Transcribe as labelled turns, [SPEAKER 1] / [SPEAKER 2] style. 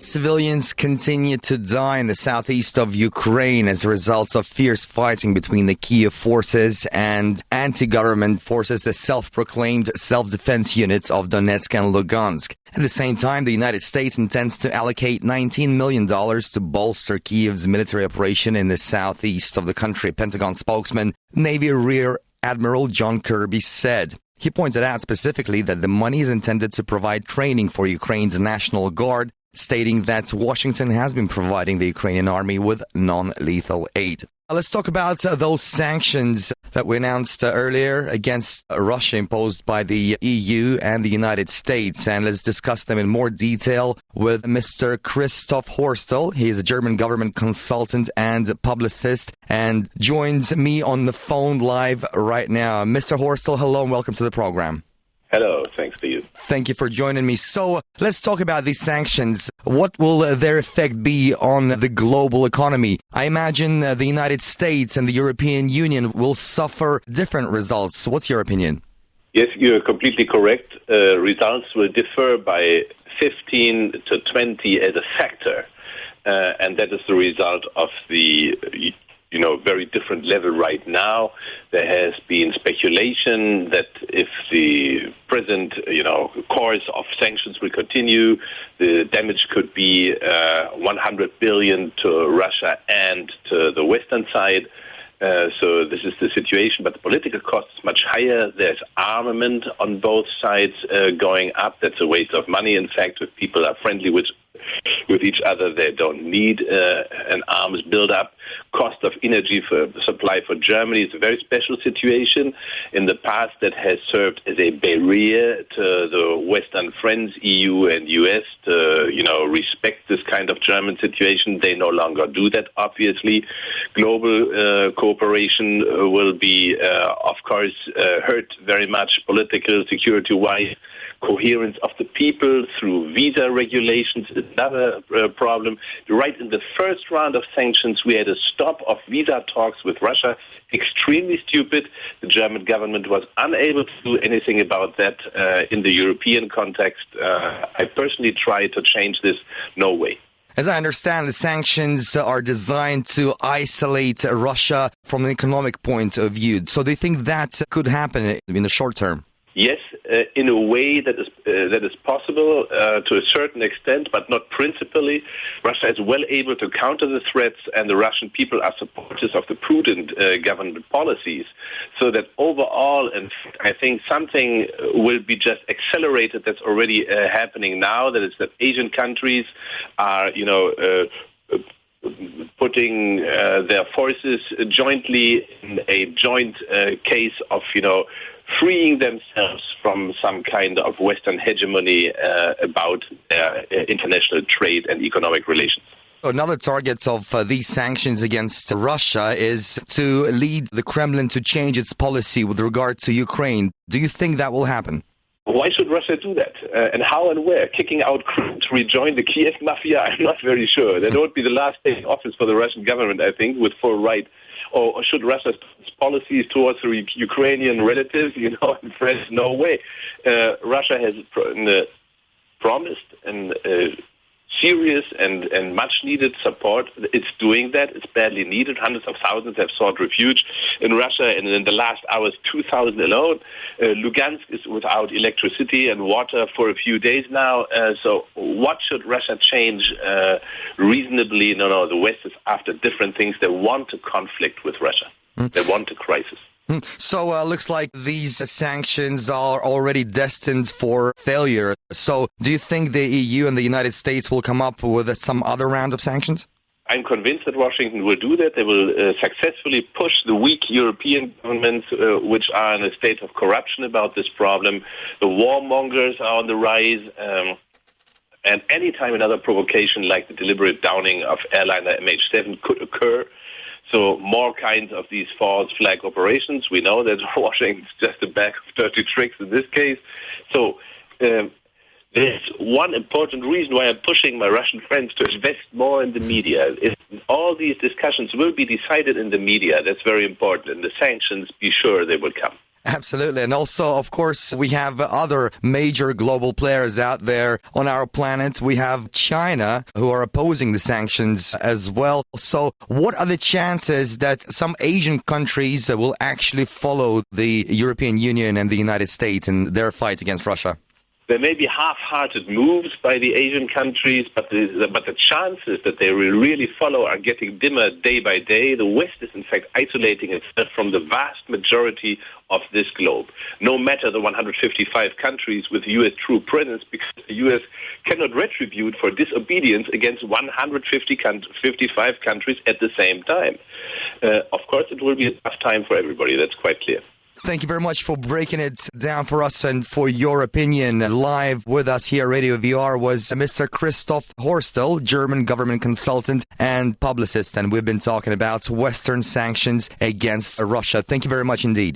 [SPEAKER 1] Civilians continue to die in the southeast of Ukraine as a result of fierce fighting between the Kiev forces and anti-government forces, the self-proclaimed self-defense units of Donetsk and Lugansk. At the same time, the United States intends to allocate $19 million to bolster Kiev's military operation in the southeast of the country, Pentagon spokesman Navy Rear Admiral John Kirby said. He pointed out specifically that the money is intended to provide training for Ukraine's National Guard, stating that Washington has been providing the Ukrainian army with non-lethal aid. Let's talk about those sanctions that we announced earlier against Russia imposed by the EU and the United States. And let's discuss them in more detail with Mr. Christoph Hörstel. He is a German government consultant and publicist and joins me on the phone live right now. Mr. Hörstel, hello and welcome to the program.
[SPEAKER 2] Hello, thanks to you.
[SPEAKER 1] Thank you for joining me. So let's talk about these sanctions. What will their effect be on the global economy? I imagine the United States and the European Union will suffer different results. What's your opinion?
[SPEAKER 2] Yes, you're completely correct. Results will differ by 15 to 20 as a factor. And that is the result of the very different level right now. There has been speculation that if the present, course of sanctions will continue, the damage could be 100 billion to Russia and to the Western side. So this is the situation, but the political cost is much higher. There's armament on both sides going up. That's a waste of money. In fact, if people are friendly with each other, they don't need an arms build-up. Cost of energy for supply for Germany is a very special situation. In the past, that has served as a barrier to the Western friends, EU and US, to respect this kind of German situation. They no longer do that, obviously. Global cooperation will be, of course, hurt very much political, security-wise. Coherence of the people through visa regulations is another problem. Right in the first round of sanctions, we had a stop of visa talks with Russia. Extremely stupid. The German government was unable to do anything about that in the European context. I personally tried to change this. No way.
[SPEAKER 1] As I understand, the sanctions are designed to isolate Russia from an economic point of view. So do you think that could happen in the short term?
[SPEAKER 2] Yes, in a way that is possible to a certain extent, but not principally. Russia is well able to counter the threats, and the Russian people are supporters of the prudent government policies. So that overall, and I think something will be just accelerated that's already happening now, that is that Asian countries are, putting their forces jointly in a joint case of, freeing themselves from some kind of Western hegemony about international trade and economic relations.
[SPEAKER 1] Another target of these sanctions against Russia is to lead the Kremlin to change its policy with regard to Ukraine. Do you think that will happen?
[SPEAKER 2] Why should Russia do that? And how and where? Kicking out Crimea to rejoin the Kiev mafia? I'm not very sure. That would be the last day in office for the Russian government, I think, with full right. Or should Russia's policies towards the Ukrainian relatives, and friends? No way. Russia has promised and serious and much-needed support. It's doing that. It's badly needed. Hundreds of thousands have sought refuge in Russia, and in the last hours, 2,000 alone. Lugansk is without electricity and water for a few days now. So what should Russia change reasonably? No, the West is after different things. They want a conflict with Russia. They want a crisis.
[SPEAKER 1] So looks like these sanctions are already destined for failure. So do you think the EU and the United States will come up with some other round of sanctions?
[SPEAKER 2] I'm convinced that Washington will do that. They will successfully push the weak European governments, which are in a state of corruption about this problem. The warmongers are on the rise. And any time another provocation like the deliberate downing of airliner MH17 could occur, so more kinds of these false flag operations. We know that Washington's just a bag of dirty tricks in this case. So there's one important reason why I'm pushing my Russian friends to invest more in the media. All these discussions will be decided in the media. That's very important. And the sanctions, be sure they will come.
[SPEAKER 1] Absolutely. And also, of course, we have other major global players out there on our planet. We have China, who are opposing the sanctions as well. So what are the chances that some Asian countries will actually follow the European Union and the United States in their fight against Russia?
[SPEAKER 2] There may be half-hearted moves by the Asian countries, but the chances that they will really follow are getting dimmer day by day. The West is, in fact, isolating itself from the vast majority of this globe, no matter the 155 countries with U.S. true presence, because the U.S. cannot retribute for disobedience against 155 countries at the same time. Of course, it will be a tough time for everybody. That's quite clear.
[SPEAKER 1] Thank you very much for breaking it down for us and for your opinion. Live with us here at Radio VoR was Mr. Christoph Hörstel, German government consultant and publicist. And we've been talking about Western sanctions against Russia. Thank you very much indeed.